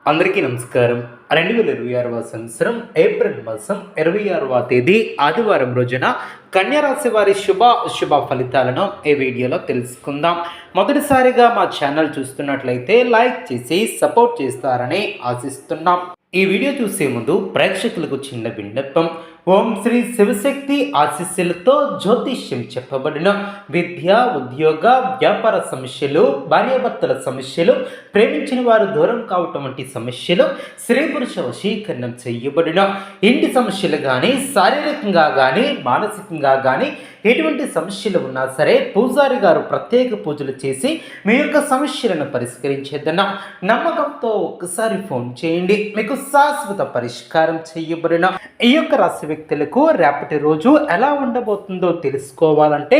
అందరికీ నమస్కారం. 2026వ సంవత్సరం ఏప్రిల్ మాసం 26వ తేదీ ఆదివారం రోజున కన్యా రాశి వారి శుభ ఫలితాలను ఈ వీడియోలో తెలుసుకుందాం. మొదటిసారిగా మా ఛానల్ చూస్తున్నట్లయితే లైక్ చేసి సపోర్ట్ చేస్తారని ఆశిస్తున్నాం. ఈ వీడియో చూసే ముందు ప్రేక్షకులకు చిన్న విన్నపం. ఓం శ్రీ శివశక్తి ఆశీస్సులతో జ్యోతిష్యం చెప్పబడిన విద్య, ఉద్యోగ, వ్యాపార సమస్యలు, భార్యాభర్తల సమస్యలు, ప్రేమించిన వారు దూరం కావటం వంటి సమస్యలు, స్త్రీ పురుష వశీకరణం చేయబడిన ఇంటి సమస్యలు కానీ, శారీరకంగా కానీ, మానసికంగా కానీ ఎటువంటి సమస్యలు ఉన్నా సరే పూజారి గారు ప్రత్యేక పూజలు చేసి మీ యొక్క సమస్యలను పరిష్కరించేద్దన్న నమ్మకంతో ఒక్కసారి ఫోన్ చేయండి. మీకు శాశ్వత పరిష్కారం చేయబడిన ఈ యొక్క రాశి వ్యక్తులకు రేపటి రోజు ఎలా ఉండబోతుందో తెలుసుకోవాలంటే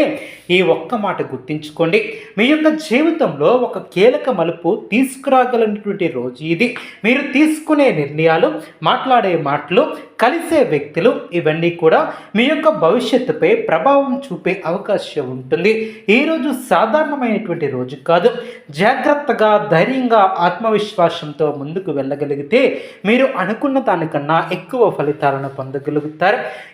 ఈ ఒక్క మాట గుర్తుంచుకోండి. మీ యొక్క జీవితంలో ఒక కీలక మలుపు తీసుకురాగలిగినటువంటి రోజు ఇది. మీరు తీసుకునే నిర్ణయాలు, మాట్లాడే మాటలు, కలిసే వ్యక్తులు ఇవన్నీ కూడా మీ యొక్క భవిష్యత్తుపై ప్రభావం చూపే అవకాశం ఉంటుంది. ఈరోజు సాధారణమైనటువంటి రోజు కాదు. జాగ్రత్తగా, ధైర్యంగా, ఆత్మవిశ్వాసంతో ముందుకు వెళ్ళగలిగితే మీరు అనుకున్న దానికన్నా ఎక్కువ ఫలితాలను పొందగలుగుతారు.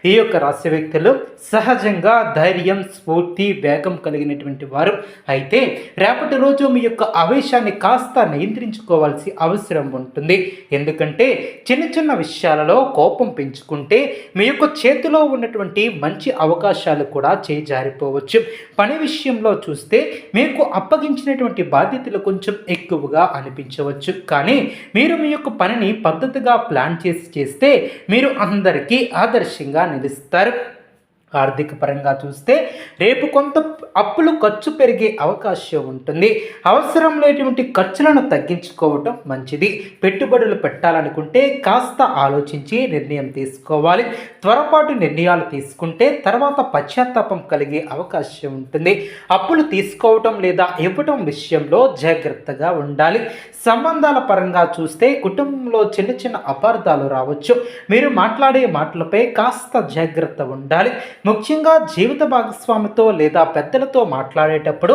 ఈ యొక్క రాశి వ్యక్తులు సహజంగా ధైర్యం, స్ఫూర్తి, వేగం కలిగినటువంటి వారు. అయితే రేపటి రోజు మీ యొక్క ఆవేశాన్ని కాస్త నియంత్రించుకోవాల్సి అవసరం ఉంటుంది. ఎందుకంటే చిన్న చిన్న విషయాలలో కోపం పెంచుకుంటే మీ యొక్క చేతిలో ఉన్నటువంటి మంచి అవకాశాలు కూడా చేజారిపోవచ్చు. పని విషయంలో చూస్తే మీకు అప్పగించినటువంటి బాధ్యతలు కొంచెం ఎక్కువగా అనిపించవచ్చు. కానీ మీరు మీ యొక్క పనిని పద్ధతిగా ప్లాన్ చేస్తే మీరు అందరికీ ఆదర్శంగా నిలుస్తారు. ఆర్థిక పరంగా చూస్తే రేపు కొంత అప్పులు ఖర్చు పెరిగే అవకాశం ఉంటుంది. అవసరం లేనటువంటి ఖర్చులను తగ్గించుకోవటం మంచిది. పెట్టుబడులు పెట్టాలనుకుంటే కాస్త ఆలోచించి నిర్ణయం తీసుకోవాలి. త్వరపాటు నిర్ణయాలు తీసుకుంటే తర్వాత పశ్చాత్తాపం కలిగే అవకాశం ఉంటుంది. అప్పులు తీసుకోవటం లేదా ఇవ్వటం విషయంలో జాగ్రత్తగా ఉండాలి. సంబంధాల పరంగా చూస్తే కుటుంబంలో చిన్న చిన్న అపార్థాలు రావచ్చు. మీరు మాట్లాడే మాటలపై కాస్త జాగ్రత్త ఉండాలి. ముఖ్యంగా జీవిత భాగస్వామితో లేదా పెద్దలతో మాట్లాడేటప్పుడు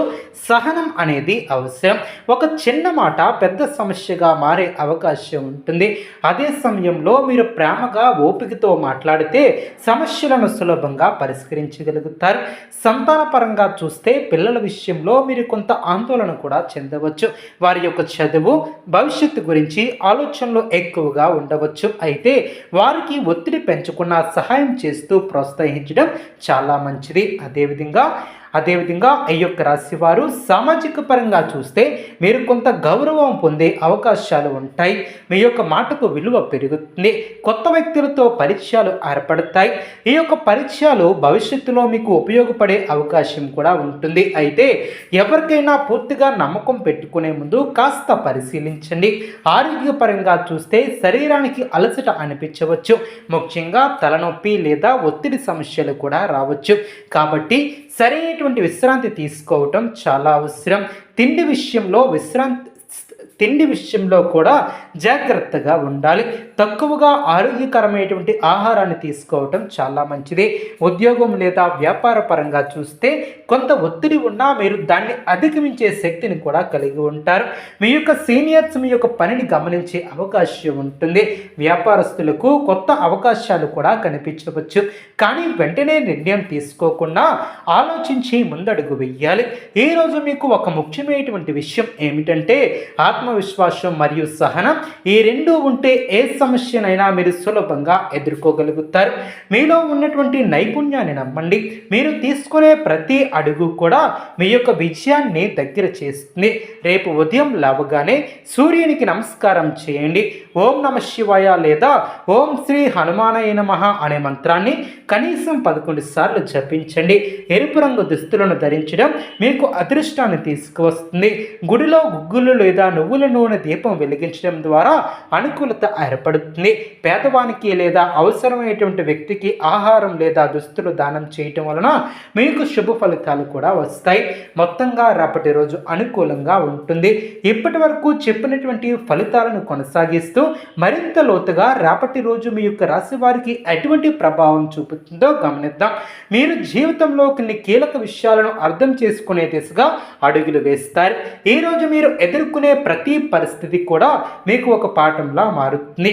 సహనం అనేది అవసరం. ఒక చిన్న మాట పెద్ద సమస్యగా మారే అవకాశం ఉంటుంది. అదే సమయంలో మీరు ప్రేమగా, ఓపికతో మాట్లాడితే సమస్యలను సులభంగా పరిష్కరించగలుగుతారు. సంతాన పరంగా చూస్తే పిల్లల విషయంలో మీరు కొంత ఆందోళన కూడా చెందవచ్చు. వారి యొక్క చదువు, భవిష్యత్తు గురించి ఆలోచనలు ఎక్కువగా ఉండవచ్చు. అయితే వారికి ఒత్తిడి పెంచకుండా సహాయం చేస్తూ ప్రోత్సహించడం చాలా మంచిది. అదేవిధంగా ఈ యొక్క రాశి వారు సామాజిక పరంగా చూస్తే మీరు కొంత గౌరవం పొందే అవకాశాలు ఉంటాయి. మీ యొక్క మాటకు విలువ పెరుగుతుంది. కొత్త వ్యక్తులతో పరిచయాలు ఏర్పడతాయి. ఈ యొక్క పరిచయాలు భవిష్యత్తులో మీకు ఉపయోగపడే అవకాశం కూడా ఉంటుంది. అయితే ఎవరికైనా పూర్తిగా నమ్మకం పెట్టుకునే ముందు కాస్త పరిశీలించండి. ఆరోగ్యపరంగా చూస్తే శరీరానికి అలసట అనిపించవచ్చు. ముఖ్యంగా తలనొప్పి లేదా ఒత్తిడి సమస్యలు కూడా రావచ్చు. కాబట్టి సరైనటువంటి విశ్రాంతి తీసుకోవటం చాలా అవసరం. తిండి విషయంలో కూడా జాగ్రత్తగా ఉండాలి. తక్కువగా ఆరోగ్యకరమైనటువంటి ఆహారాన్ని తీసుకోవటం చాలా మంచిది. ఉద్యోగం లేదా వ్యాపార పరంగా చూస్తే కొంత ఒత్తిడి ఉన్నా మీరు దాన్ని అధిగమించే శక్తిని కూడా కలిగి ఉంటారు. మీ యొక్క సీనియర్స్ మీ యొక్క పనిని గమనించే అవకాశం ఉంటుంది. వ్యాపారస్తులకు కొత్త అవకాశాలు కూడా కనిపించవచ్చు. కానీ వెంటనే నిర్ణయం తీసుకోకుండా ఆలోచించి ముందడుగు వెయ్యాలి. ఈరోజు మీకు ఒక ముఖ్యమైనటువంటి విషయం ఏమిటంటే ఆత్మవిశ్వాసం మరియు సహనం. ఈ రెండు ఉంటే ఏ సమస్యనైనా మీరు సులభంగా ఎదుర్కోగలుగుతారు. మీలో ఉన్నటువంటి నైపుణ్యాన్ని నమ్మండి. మీరు తీసుకునే ప్రతి అడుగు కూడా మీ యొక్క విజయాన్ని దగ్గర చేస్తుంది. రేపు ఉదయం లేవగానే సూర్యునికి నమస్కారం చేయండి. ఓం నమ శివాయ లేదా ఓం శ్రీ హనుమానయ నమః అనే మంత్రాన్ని కనీసం 11 సార్లు జపించండి. ఎరుపు రంగు దుస్తులను ధరించడం మీకు అదృష్టాన్ని తీసుకువస్తుంది. గుడిలో గుగ్గులు లేదా నువ్వుల నూనె దీపం వెలిగించడం ద్వారా అనుకూలత ఏర్పడుతుంది. పేదవానికి లేదా అవసరమైనటువంటి వ్యక్తికి ఆహారం లేదా దుస్తులు దానం చేయటం వలన మీకు శుభ ఫలితాలు కూడా వస్తాయి. మొత్తంగా రేపటి రోజు అనుకూలంగా ఉంటుంది. ఇప్పటి వరకు చెప్పినటువంటి ఫలితాలను కొనసాగిస్తూ మరింత లోతుగా రేపటి రోజు మీ యొక్క రాశి వారికి ఎటువంటి ప్రభావం చూపుతుందో గమనిద్దాం. మీరు జీవితంలో కొన్ని కీలక విషయాలను అర్థం చేసుకునే దిశగా అడుగులు వేస్తారు. ఈరోజు మీరు ఎదుర్కొనే ప్రతి ప్రతి పరిస్థితి కూడా మీకు ఒక పాఠంలా మారుతుంది.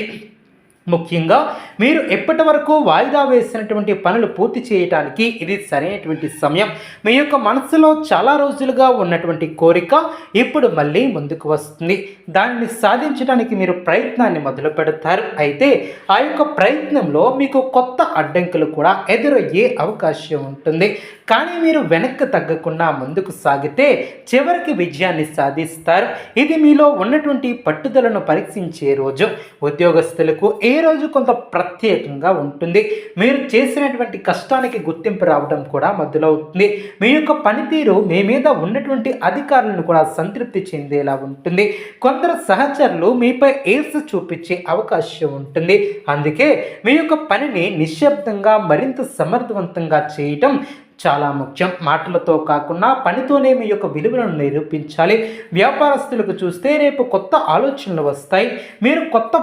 ముఖ్యంగా మీరు ఎప్పటి వరకు వాయిదా వేసినటువంటి పనులు పూర్తి చేయడానికి ఇది సరైనటువంటి సమయం. మీ యొక్క మనసులో చాలా రోజులుగా ఉన్నటువంటి కోరిక ఇప్పుడు మళ్ళీ ముందుకు వస్తుంది. దానిని సాధించడానికి మీరు ప్రయత్నాన్ని మొదలు పెడతారు. అయితే ఆ యొక్క ప్రయత్నంలో మీకు కొత్త అడ్డంకులు కూడా ఎదురయ్యే అవకాశం ఉంటుంది. కానీ మీరు వెనక్కి తగ్గకుండా ముందుకు సాగితే చివరికి విజయాన్ని సాధిస్తారు. ఇది మీలో ఉన్నటువంటి పట్టుదలను పరీక్షించే రోజు. ఉద్యోగస్తులకు ఏ రోజు కొంత ప్రత్యేకంగా ఉంటుంది. మీరు చేసినటువంటి కష్టానికి గుర్తింపు రావడం కూడా మొదలవుతుంది. మీ యొక్క పనితీరు మీ మీద ఉన్నటువంటి అధికారులను కూడా సంతృప్తి చెందేలా ఉంటుంది. కొందరు సహచరులు మీపై ఈర్ష్య చూపించే అవకాశం ఉంటుంది. అందుకే మీ యొక్క పనిని నిశ్శబ్దంగా మరింత సమర్థవంతంగా చేయటం చాలా ముఖ్యం. మాటలతో కాకుండా పనితోనే మీ యొక్క విలువలను నిరూపించాలి. వ్యాపారస్తులకు చూస్తే రేపు కొత్త ఆలోచనలు వస్తాయి. మీరు కొత్త